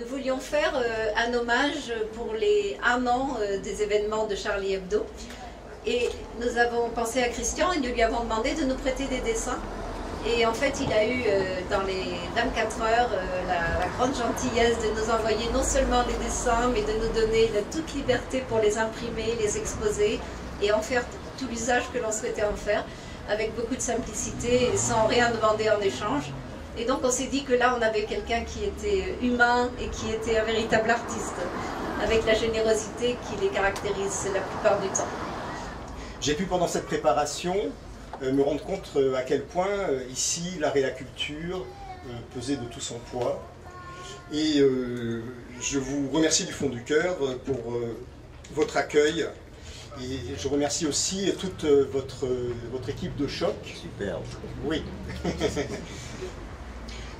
Nous voulions faire un hommage pour les 1 an des événements de Charlie Hebdo. Et nous avons pensé à Christian et nous lui avons demandé de nous prêter des dessins. Et en fait, il a eu dans les 24 heures la grande gentillesse de nous envoyer non seulement les dessins, mais de nous donner la toute liberté pour les imprimer, les exposer et en faire tout l'usage que l'on souhaitait en faire, avec beaucoup de simplicité et sans rien demander en échange. Et donc on s'est dit que là on avait quelqu'un qui était humain et qui était un véritable artiste, avec la générosité qui les caractérise la plupart du temps. J'ai pu pendant cette préparation me rendre compte à quel point ici l'art et la culture pesaient de tout son poids. Et je vous remercie du fond du cœur pour votre accueil. Et je remercie aussi toute votre équipe de choc. Superbe. Oui.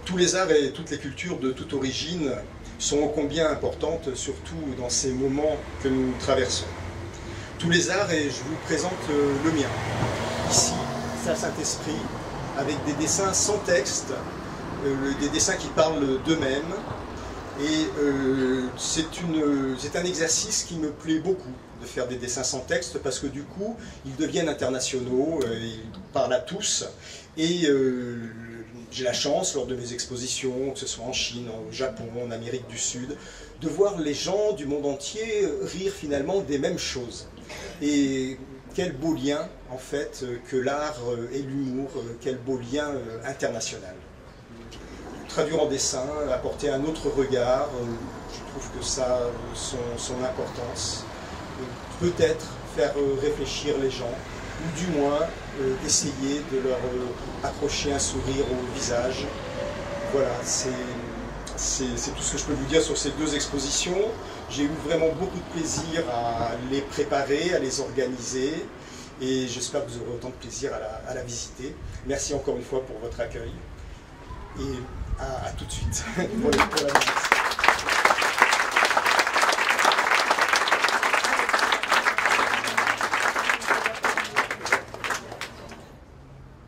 Tous les arts et toutes les cultures de toute origine sont ô combien importantes, surtout dans ces moments que nous traversons. Tous les arts, et je vous présente le mien. Ici, c'est à Saint-Esprit, avec des dessins sans texte, des dessins qui parlent d'eux-mêmes. Et c'est un exercice qui me plaît beaucoup, de faire des dessins sans texte, parce que du coup, ils deviennent internationaux, ils parlent à tous. Et j'ai la chance, lors de mes expositions, que ce soit en Chine, au Japon, en Amérique du Sud, de voir les gens du monde entier rire finalement des mêmes choses. Et quel beau lien, en fait, que l'art et l'humour, quel beau lien international. Traduire en dessin, apporter un autre regard, je trouve que ça a son importance. Peut-être faire réfléchir les gens, ou du moins essayer de leur accrocher un sourire au visage. Voilà, c'est tout ce que je peux vous dire sur ces 2 expositions. J'ai eu vraiment beaucoup de plaisir à les préparer, à les organiser, et j'espère que vous aurez autant de plaisir à la visiter. Merci encore une fois pour votre accueil, et à tout de suite pour la visite.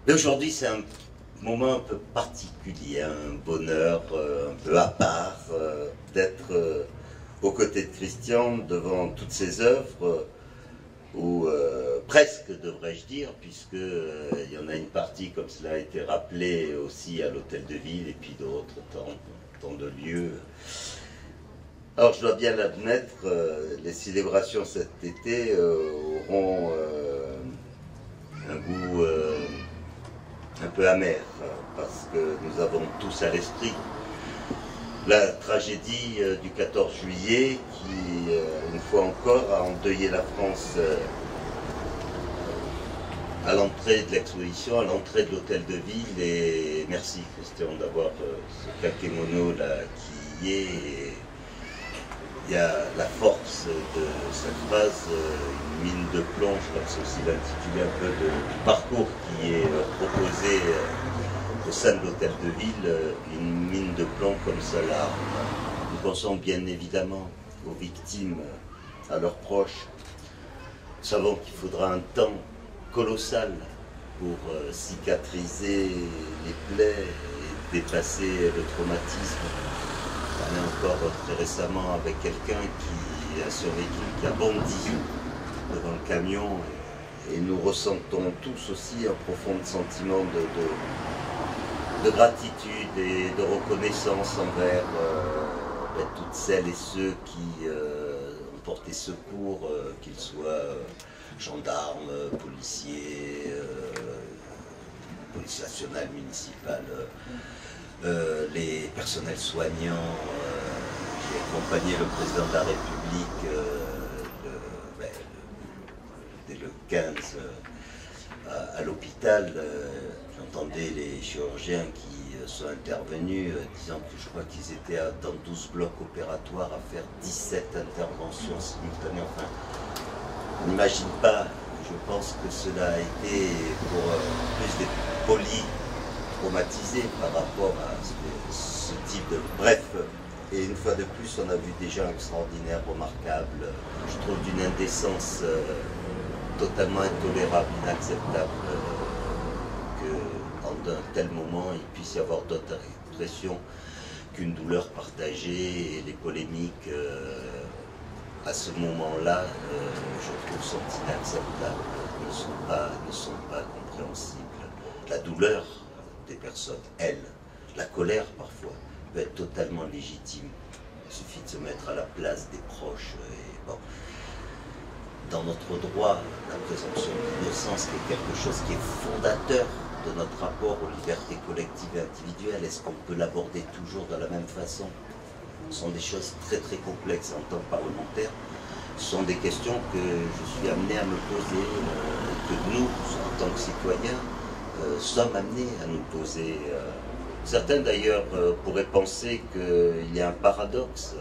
Aujourd'hui, c'est un moment un peu particulier, un bonheur un peu à part d'être aux côtés de Christian devant toutes ses œuvres, ou presque devrais-je dire, puisqu'il y en a une partie, comme cela a été rappelé, aussi à l'Hôtel de Ville, et puis d'autres tant de lieux. Alors je dois bien l'admettre, les célébrations cet été auront un goût un peu amer, parce que nous avons tous à l'esprit la tragédie du 14 juillet qui, une fois encore, a endeuillé la France à l'entrée de l'exposition, à l'entrée de l'Hôtel de Ville. Et merci Christian d'avoir ce kakémono là qui y est. Et il y a la force de cette phrase, une mine de plomb, je crois que c'est aussi l'intitulé un peu du parcours qui est proposé au sein de l'Hôtel de Ville, une mine de plomb comme cela. Nous pensons bien évidemment aux victimes, à leurs proches. Nous savons qu'il faudra un temps colossal pour cicatriser les plaies et dépasser le traumatisme. On parlait encore très récemment avec quelqu'un qui a survécu, qui a bondi devant le camion, et nous ressentons tous aussi un profond sentiment de gratitude et de reconnaissance envers toutes celles et ceux qui ont porté secours, qu'ils soient gendarmes, policiers, police nationale, municipale, les personnels soignants qui accompagnaient le président de la République dès le 15 à l'hôpital. J'entendais les chirurgiens qui sont intervenus disant que je crois qu'ils étaient dans 12 blocs opératoires à faire 17 interventions simultanées. Enfin, on n'imagine pas, je pense que cela a été pour plus des polytraumatisés par rapport à ce type de... Bref, et une fois de plus, on a vu des gens extraordinaires, remarquables, je trouve d'une indécence totalement intolérable, inacceptable, qu'en un tel moment, il puisse y avoir d'autres expressions qu'une douleur partagée, et les polémiques à ce moment-là, je trouve, sont inacceptables, ne sont pas compréhensibles. La douleur des personnes, elle, la colère parfois, peut être totalement légitime. Il suffit de se mettre à la place des proches. Et bon. Dans notre droit, la présomption d'innocence, qui est quelque chose qui est fondateur de notre rapport aux libertés collectives et individuelles, est-ce qu'on peut l'aborder toujours de la même façon? Ce sont des choses très très complexes en tant que parlementaire. Ce sont des questions que je suis amené à me poser, que nous, en tant que citoyens, sommes amenés à nous poser. Certains d'ailleurs pourraient penser qu'il y a un paradoxe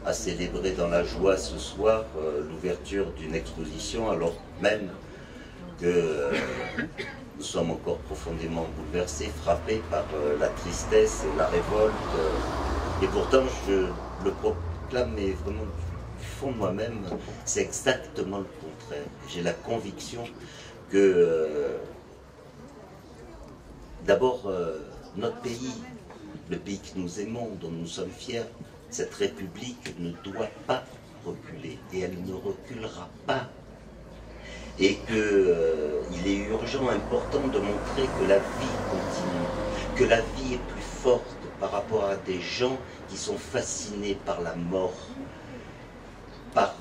à célébrer dans la joie ce soir l'ouverture d'une exposition, alors même que nous sommes encore profondément bouleversés, frappés par la tristesse et la révolte. Et pourtant, je le proclame, mais vraiment du fond de moi-même, c'est exactement le contraire. J'ai la conviction que, d'abord, notre pays, le pays que nous aimons, dont nous sommes fiers, cette République ne doit pas reculer, et elle ne reculera pas. Et qu'il est urgent, important de montrer que la vie continue, que la vie est plus forte par rapport à des gens qui sont fascinés par la mort, par,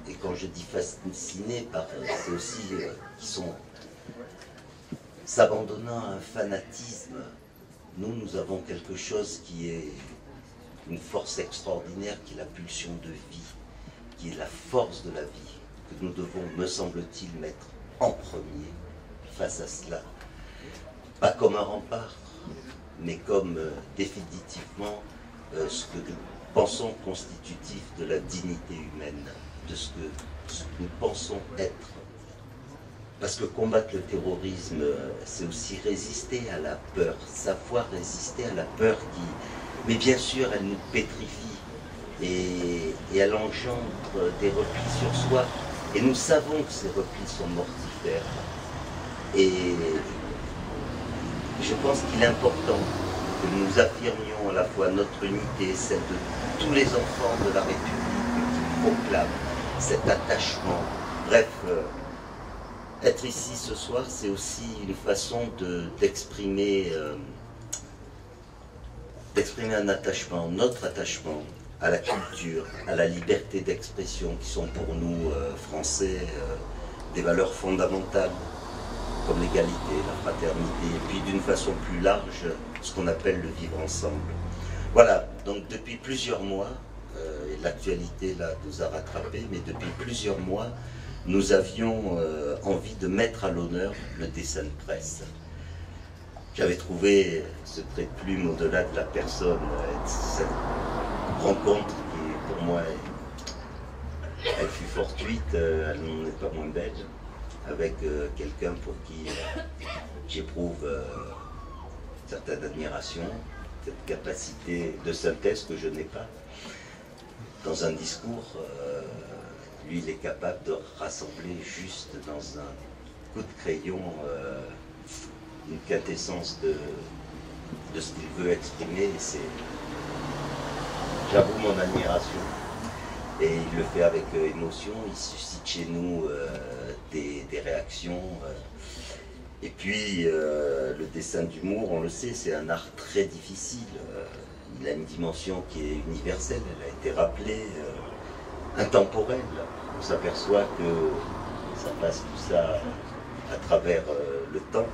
et quand je dis fascinés, c'est aussi qui sont s'abandonnant à un fanatisme. Nous avons quelque chose qui est une force extraordinaire, qui est la pulsion de vie, qui est la force de la vie, que nous devons, me semble-t-il, mettre en premier face à cela. Pas comme un rempart, mais comme définitivement ce que nous pensons constitutif de la dignité humaine, de ce que nous pensons être. Parce que combattre le terrorisme, c'est aussi résister à la peur, savoir résister à la peur qui... Mais bien sûr, elle nous pétrifie et elle engendre des replis sur soi. Et nous savons que ces replis sont mortifères. Et je pense qu'il est important que nous affirmions à la fois notre unité, celle de tous les enfants de la République qui proclament cet attachement. Bref, être ici ce soir, c'est aussi une façon d'exprimer un attachement, notre attachement à la culture, à la liberté d'expression, qui sont pour nous, Français, des valeurs fondamentales, comme l'égalité, la fraternité, et puis d'une façon plus large, ce qu'on appelle le vivre ensemble. Voilà, donc depuis plusieurs mois, et l'actualité là nous a rattrapés, mais depuis plusieurs mois, nous avions envie de mettre à l'honneur le dessin de presse. J'avais trouvé ce trait de plume au-delà de la personne, cette rencontre qui pour moi, elle fut fortuite, elle n'en est pas moins belle, avec quelqu'un pour qui j'éprouve certaine admiration, cette capacité de synthèse que je n'ai pas. Dans un discours, lui, il est capable de rassembler juste dans un coup de crayon une quintessence de ce qu'il veut exprimer. J'avoue mon admiration. Et il le fait avec émotion, il suscite chez nous des réactions. Et puis, le dessin d'humour, on le sait, c'est un art très difficile. Il a une dimension qui est universelle, elle a été rappelée, intemporelle. On s'aperçoit que ça passe tout ça à travers le temps.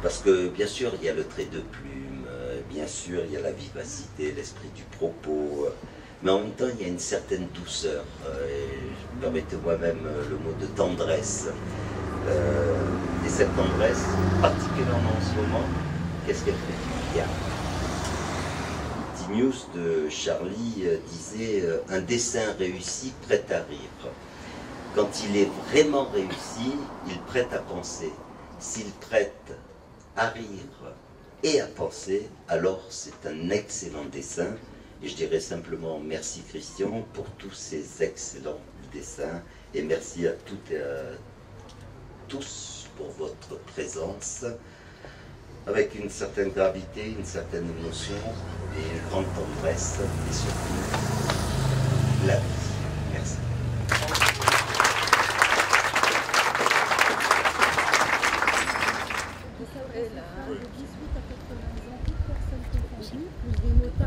Parce que, bien sûr, il y a le trait de plume, bien sûr, il y a la vivacité, l'esprit du propos, mais en même temps, il y a une certaine douceur. Et permettez-moi même le mot de tendresse. Et cette tendresse, particulièrement en ce moment, qu'est-ce qu'elle fait du bien? Timius de Charlie disait « Un dessin réussi prête à rire. Quand il est vraiment réussi, il prête à penser. S'il prête à rire et à penser, alors c'est un excellent dessin. » Et je dirais simplement merci Christian pour tous ces excellents dessins et merci à toutes et à tous pour votre présence. avec une certaine gravité, une certaine émotion et une grande tendresse et surtout la vie. Merci.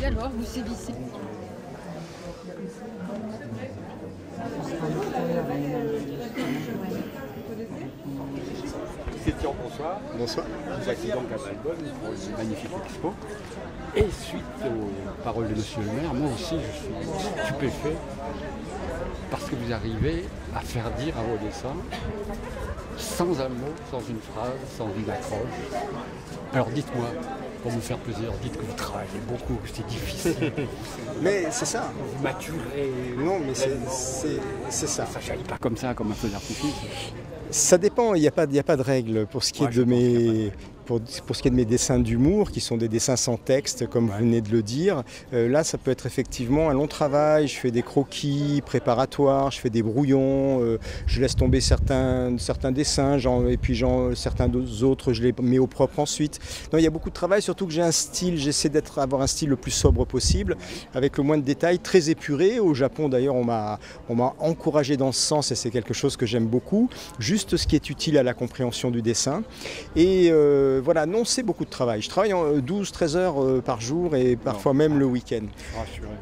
Et alors, vous sévissez? Christian, bonsoir. Bonsoir. Vous accueillez donc à Valbonne pour une magnifique expo. Et suite aux paroles de Monsieur le maire, moi aussi je suis stupéfait parce que vous arrivez à faire dire à vos dessins, sans un mot, sans une phrase, sans une accroche. Alors dites-moi, pour me faire plaisir, dites que vous travaillez beaucoup, que c'est difficile. Mais c'est ça. Vous maturez. Non, mais c'est ça. Ça jaillit pas comme ça, comme un feu d'artifice. Ça dépend, il n'y a pas de règle pour ce qui est de mes... Pour ce qui est de mes dessins d'humour, qui sont des dessins sans texte, comme vous venez de le dire, là, ça peut être effectivement un long travail. Je fais des croquis préparatoires, je fais des brouillons, je laisse tomber certains dessins, et puis certains autres, je les mets au propre ensuite. Donc, il y a beaucoup de travail, surtout que j'ai un style, j'essaie d'avoir un style le plus sobre possible, avec le moins de détails, très épuré. Au Japon, d'ailleurs, on m'a encouragé dans ce sens, et c'est quelque chose que j'aime beaucoup. Juste ce qui est utile à la compréhension du dessin. Et voilà, non, c'est beaucoup de travail. Je travaille 12-13 heures par jour et parfois même le week-end.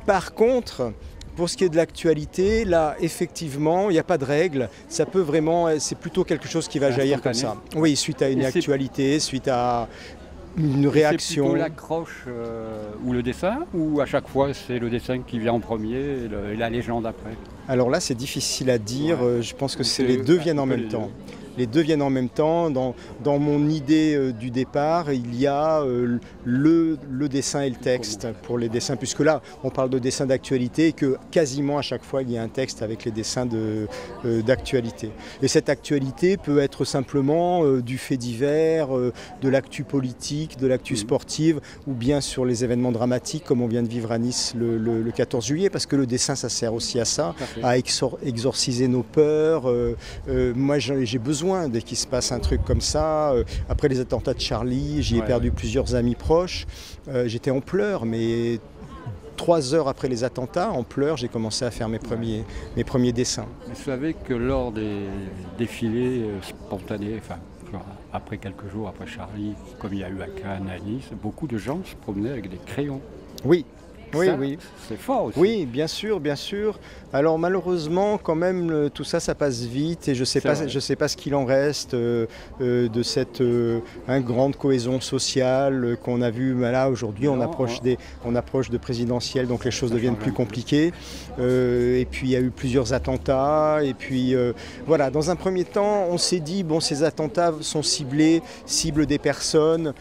Par contre, pour ce qui est de l'actualité, là, effectivement, il n'y a pas de règle. Ça peut vraiment, c'est plutôt quelque chose qui va jaillir comme ça. Oui, suite à une actualité, suite à une réaction. C'est plutôt l'accroche ou le dessin, ou à chaque fois c'est le dessin qui vient en premier et la légende après? Alors là, c'est difficile à dire. Je pense que les deux viennent en même temps. Les deux viennent en même temps. Dans mon idée du départ, il y a le dessin et le texte pour les dessins, puisque là, on parle de dessins d'actualité et que quasiment à chaque fois, il y a un texte avec les dessins d'actualité. Et cette actualité peut être simplement du fait divers, de l'actu politique, de l'actu sportive, ou bien sur les événements dramatiques, comme on vient de vivre à Nice le 14 juillet, parce que le dessin, ça sert aussi à ça, à exorciser nos peurs. Moi, j'ai besoin, dès qu'il se passe un truc comme ça, après les attentats de Charlie, j'y ai perdu plusieurs amis proches, j'étais en pleurs, mais 3 heures après les attentats, en pleurs, j'ai commencé à faire mes premiers dessins. Vous savez que lors des défilés spontanés, enfin, après quelques jours après Charlie, comme il y a eu à Cannes, à Nice, beaucoup de gens se promenaient avec des crayons. Oui. Oui, ça, oui. C'est fort aussi. Oui, bien sûr, bien sûr. Alors malheureusement, quand même, tout ça, ça passe vite et je sais pas ce qu'il en reste de cette grande cohésion sociale qu'on a vue. Là, aujourd'hui, on approche de présidentielles, donc les choses deviennent plus compliquées. Et puis, il y a eu plusieurs attentats. Et puis, voilà, dans un premier temps, on s'est dit, bon, ces attentats sont ciblent des personnes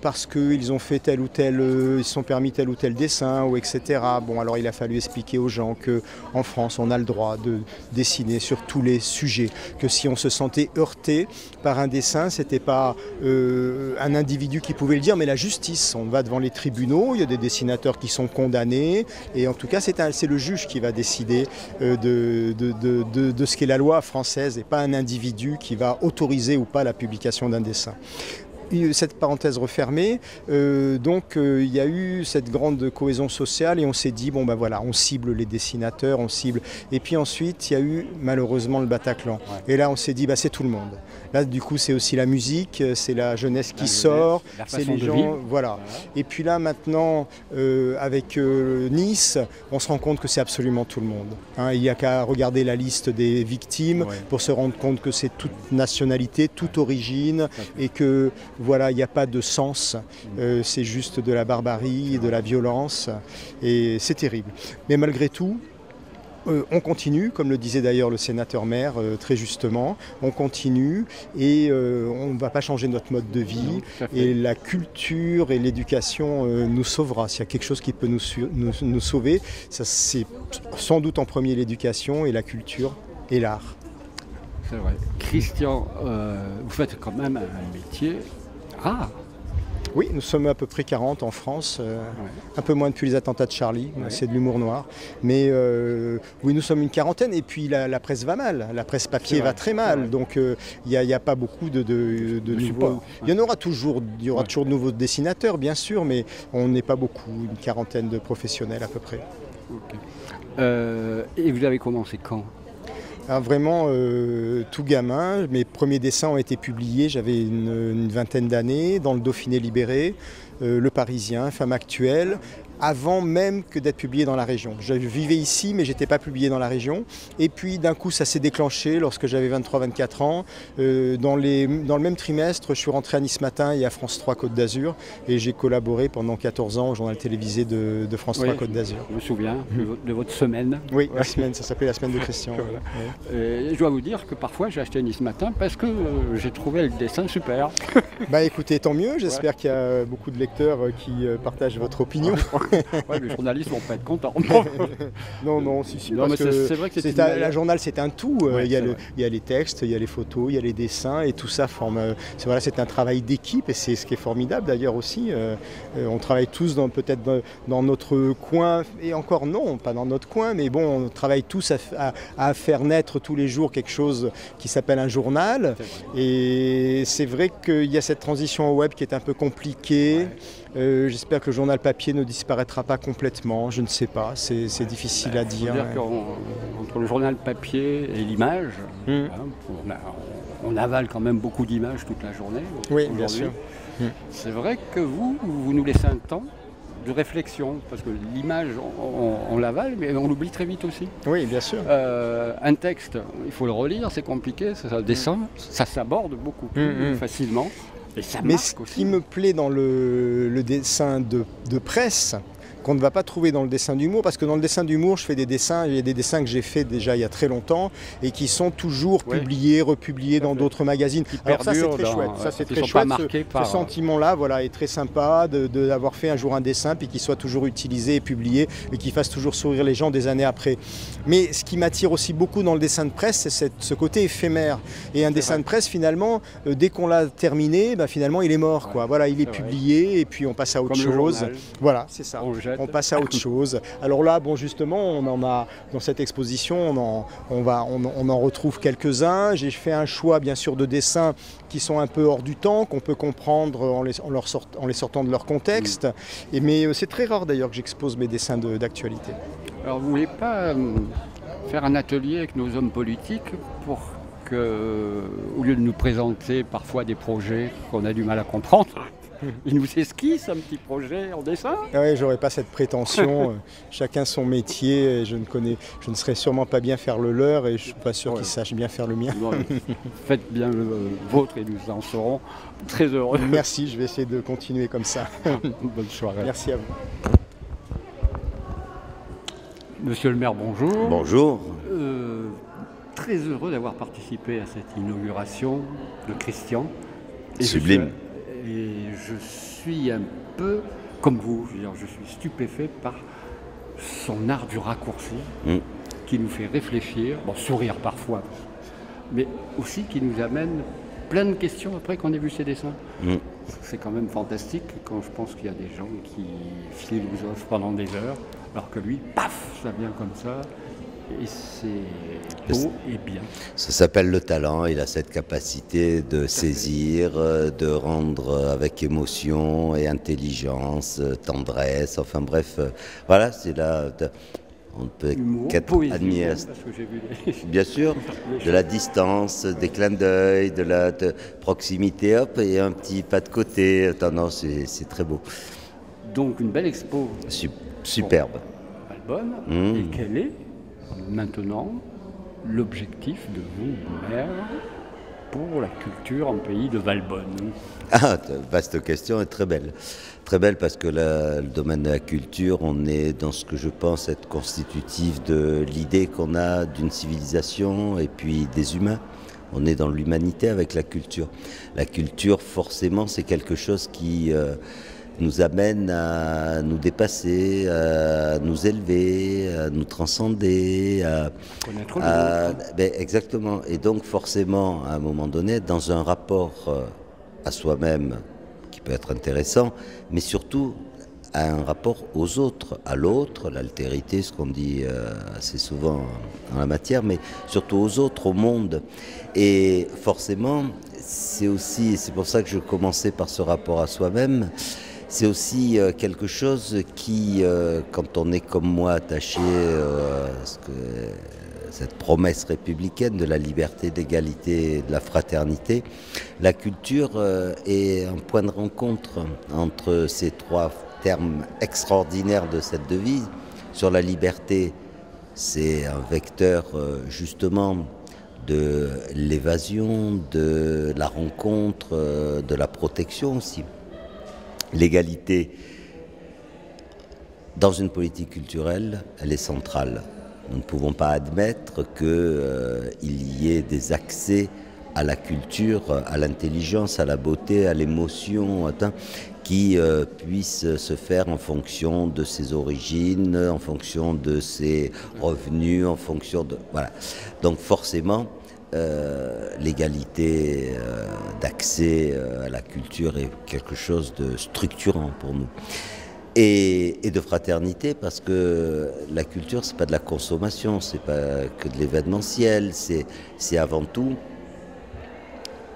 parce qu'ils ont fait tel ou tel, ils se sont permis tel ou tel dessin, ou etc. Bon, alors il a fallu expliquer aux gens qu'en France, on a le droit de dessiner sur tous les sujets, que si on se sentait heurté par un dessin, c'était pas un individu qui pouvait le dire, mais la justice. On va devant les tribunaux, il y a des dessinateurs qui sont condamnés, et en tout cas, c'est le juge qui va décider de ce qu'est la loi française, et pas un individu qui va autoriser ou pas la publication d'un dessin. Cette parenthèse refermée, donc il y a eu cette grande cohésion sociale et on s'est dit, bon ben voilà, on cible les dessinateurs, on cible. Et puis ensuite, il y a eu malheureusement le Bataclan. Et là, on s'est dit, bah, c'est tout le monde. Là, du coup, c'est aussi la musique, c'est la jeunesse qui sort, c'est les gens, voilà. Et puis là, maintenant, avec Nice, on se rend compte que c'est absolument tout le monde. Hein, il n'y a qu'à regarder la liste des victimes pour se rendre compte que c'est toute nationalité, toute origine, et que voilà, il n'y a pas de sens, c'est juste de la barbarie, de la violence, et c'est terrible. Mais malgré tout, on continue, comme le disait d'ailleurs le sénateur-maire très justement, on continue et on ne va pas changer notre mode de vie, et la culture et l'éducation nous sauvera. S'il y a quelque chose qui peut nous sauver, c'est sans doute en premier l'éducation et la culture et l'art. C'est vrai. Christian, vous faites quand même un métier rare. Oui, nous sommes à peu près 40 en France, un peu moins depuis les attentats de Charlie, c'est de l'humour noir. Mais oui, nous sommes une quarantaine et puis la presse va mal, la presse papier va très mal, donc il n'y a pas beaucoup de nouveaux... support. Il y aura toujours de nouveaux dessinateurs, bien sûr, mais on n'est pas beaucoup, une quarantaine de professionnels à peu près. Okay. Et vous avez commencé quand? Alors vraiment tout gamin, mes premiers dessins ont été publiés, j'avais une vingtaine d'années, dans le Dauphiné libéré, Le Parisien, Femme actuelle, avant même que d'être publié dans la région. Je vivais ici mais j'étais pas publié dans la région. Et puis d'un coup ça s'est déclenché lorsque j'avais 23-24 ans. Dans le même trimestre, je suis rentré à Nice Matin et à France 3 Côte d'Azur et j'ai collaboré pendant 14 ans au journal télévisé de France 3 Côte d'Azur. Je me souviens de votre semaine. Oui, la semaine, ça s'appelait la semaine de Christian. Voilà. Je dois vous dire que parfois j'ai acheté Nice Matin parce que j'ai trouvé le dessin super. Bah écoutez, tant mieux, j'espère qu'il y a beaucoup de lecteurs qui partagent votre opinion. Ouais, les journalistes vont pas être contents. non, si, parce que c'est vrai que la journal c'est un tout. Ouais, il y a les textes, il y a les photos, il y a les dessins et tout ça forme. C'est un travail d'équipe et c'est ce qui est formidable d'ailleurs aussi. On travaille tous peut-être dans notre coin et encore non, pas dans notre coin, mais bon, on travaille tous à faire naître tous les jours quelque chose qui s'appelle un journal. Et c'est vrai qu'il y a cette transition au web qui est un peu compliquée. J'espère que le journal papier ne disparaîtra pas complètement, je ne sais pas, c'est difficile à dire. C'est-à-dire qu'entre le journal papier et l'image, on avale quand même beaucoup d'images toute la journée. Oui, bien sûr. C'est vrai que vous nous laissez un temps de réflexion, parce que l'image, on l'avale, mais on l'oublie très vite aussi. Oui, bien sûr. Un texte, il faut le relire, c'est compliqué, ça descend, ça s'aborde beaucoup plus facilement. Mais ce qui me plaît dans le dessin de presse, qu'on ne va pas trouver dans le dessin d'humour, parce que dans le dessin d'humour, je fais des dessins, il y a des dessins que j'ai faits déjà il y a très longtemps et qui sont toujours publiés, republiés dans d'autres magazines. Alors ça c'est très chouette, ça c'est très chouette, ce sentiment-là voilà, est très sympa d'avoir fait un jour un dessin puis qu'il soit toujours utilisé et publié et qu'il fasse toujours sourire les gens des années après. Mais ce qui m'attire aussi beaucoup dans le dessin de presse, c'est ce côté éphémère. Et un dessin de presse finalement, dès qu'on l'a terminé, finalement il est mort. Quoi. Voilà, il est publié et puis on passe à autre chose. Voilà, c'est ça. On passe à autre chose. Alors là, bon, justement, on en a dans cette exposition, on en retrouve quelques-uns. J'ai fait un choix, bien sûr, de dessins qui sont un peu hors du temps, qu'on peut comprendre en les sortant de leur contexte. Mais c'est très rare d'ailleurs que j'expose mes dessins d'actualité. Alors, vous ne voulez pas faire un atelier avec nos hommes politiques pour que, au lieu de nous présenter parfois des projets qu'on a du mal à comprendre, ils nous esquissent un petit projet en dessin? Oui, j'aurais pas cette prétention. Chacun son métier. Et je ne saurais sûrement pas bien faire le leur et je suis pas sûr qu'ils sachent bien faire le mien. Non, faites bien le vôtre et nous en serons très heureux. Merci, je vais essayer de continuer comme ça. Bonne soirée. Merci à vous. Monsieur le maire, bonjour. Bonjour. Très heureux d'avoir participé à cette inauguration de Christian. Sublime. Et je suis un peu comme vous, je suis stupéfait par son art du raccourci qui nous fait réfléchir, sourire parfois, mais aussi qui nous amène plein de questions après qu'on ait vu ses dessins. C'est quand même fantastique quand je pense qu'il y a des gens qui philosophent pendant des heures, alors que lui, paf, ça vient comme ça. Et c'est beau et bien. Ça s'appelle le talent, il a cette capacité de saisir, de rendre avec émotion et intelligence, tendresse, enfin bref, voilà, c'est là, on peut qu'admirer, parce que j'ai vu bien sûr, de la distance, des clins d'œil, de la proximité, hop, et un petit pas de côté, non, c'est très beau. Donc une belle expo. Superbe. Valbonne, et quelle est maintenant l'objectif de vous, maire, pour la culture en pays de Valbonne? Vaste question et très belle. Très belle parce que le domaine de la culture, on est dans ce que je pense être constitutif de l'idée qu'on a d'une civilisation et puis des humains. On est dans l'humanité avec la culture. La culture, forcément, c'est quelque chose qui nous amène à nous dépasser, à nous élever, à nous transcender, à connaître l'autre. Exactement. Et donc forcément, à un moment donné, dans un rapport à soi-même qui qui peut être intéressant, mais surtout à un rapport aux autres, à l'autre, l'altérité, ce qu'on dit assez souvent en la matière, mais surtout aux autres, au monde. Et forcément, c'est aussi, c'est pour ça que je commençais par ce rapport à soi-même, c'est aussi quelque chose qui, quand on est comme moi attaché à cette promesse républicaine de la liberté, d'égalité, de la fraternité, la culture est un point de rencontre entre ces trois termes extraordinaires de cette devise. Sur la liberté, c'est un vecteur justement de l'évasion, de la rencontre, de la protection aussi. L'égalité, dans une politique culturelle, elle est centrale. Nous ne pouvons pas admettre qu'il y ait des accès à la culture, à l'intelligence, à la beauté, à l'émotion, qui puissent se faire en fonction de ses origines, en fonction de ses revenus, en fonction de... Voilà. Donc forcément, l'égalité d'accès à la culture est quelque chose de structurant pour nous. Et de fraternité, parce que la culture, c'est pas de la consommation, c'est pas que de l'événementiel, c'est avant tout,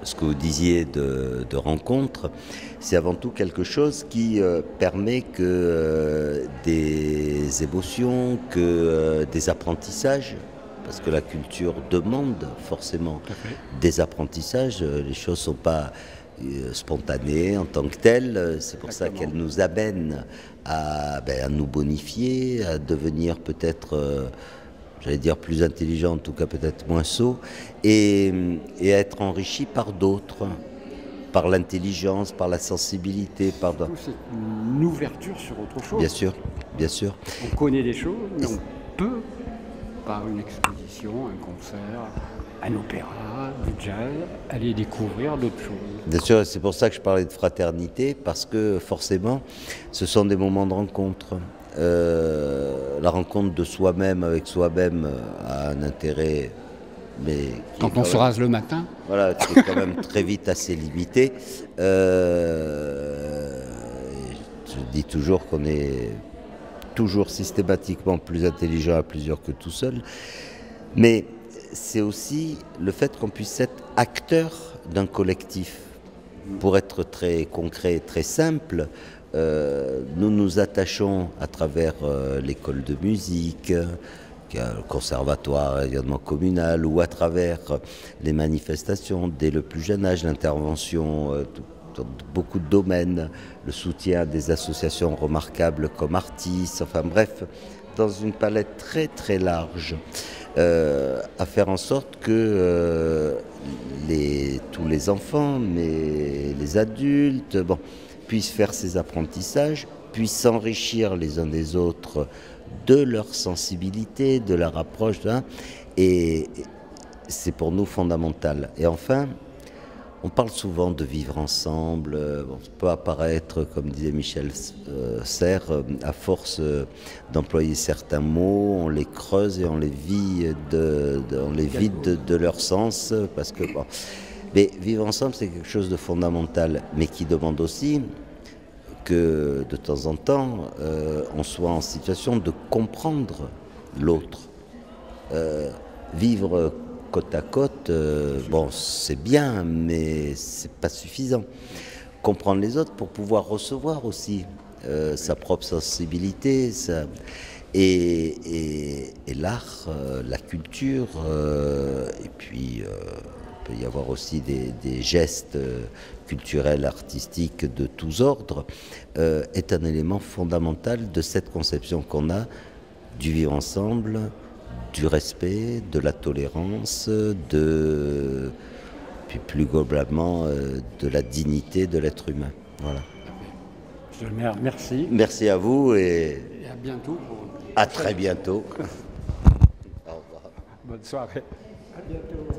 ce que vous disiez de rencontre, c'est avant tout quelque chose qui permet que des émotions, que des apprentissages, parce que la culture demande forcément des apprentissages, les choses ne sont pas spontanées en tant que telles, c'est pour ça qu'elles nous amènent à nous bonifier, à devenir peut-être, j'allais dire plus intelligent, en tout cas peut-être moins sot, et à être enrichi par d'autres, par l'intelligence, par la sensibilité, par... C'est une ouverture sur autre chose. Bien sûr, bien sûr. On connaît des choses, mais on peut, par une exposition, un concert, un opéra, du jazz, aller découvrir d'autres choses. Bien sûr, c'est pour ça que je parlais de fraternité, parce que forcément, ce sont des moments de rencontre. La rencontre de soi-même avec soi-même a un intérêt, mais quand on se rase le matin, voilà, qui est quand même très vite assez limité. Je dis toujours qu'on est toujours systématiquement plus intelligent à plusieurs que tout seul, mais c'est aussi le fait qu'on puisse être acteur d'un collectif. Pour être très concret, très simple, nous nous attachons à travers l'école de musique, le conservatoire rayonnement communal, ou à travers les manifestations dès le plus jeune âge, l'intervention dans beaucoup de domaines, le soutien des associations remarquables comme Artis, enfin bref, dans une palette très très large, à faire en sorte que tous les enfants, mais les adultes, puissent faire ces apprentissages, puissent s'enrichir les uns des autres de leur sensibilité, de leur approche, et c'est pour nous fondamental. Et enfin, on parle souvent de vivre ensemble, ça peut apparaître, comme disait Michel Serres, à force d'employer certains mots, on les creuse et on les vide de leur sens, parce que mais vivre ensemble, c'est quelque chose de fondamental, mais qui demande aussi que de temps en temps, on soit en situation de comprendre l'autre. Vivre côte à côte, c'est bien, mais c'est pas suffisant. Comprendre les autres pour pouvoir recevoir aussi sa propre sensibilité, et l'art, la culture, et puis il peut y avoir aussi des gestes culturels, artistiques de tous ordres, est un élément fondamental de cette conception qu'on a du vivre ensemble, du respect, de la tolérance, puis plus globalement de la dignité de l'être humain. Voilà. Monsieur le maire, merci. Merci à vous et à bientôt. À très bientôt. Au revoir. Bonne soirée. À bientôt.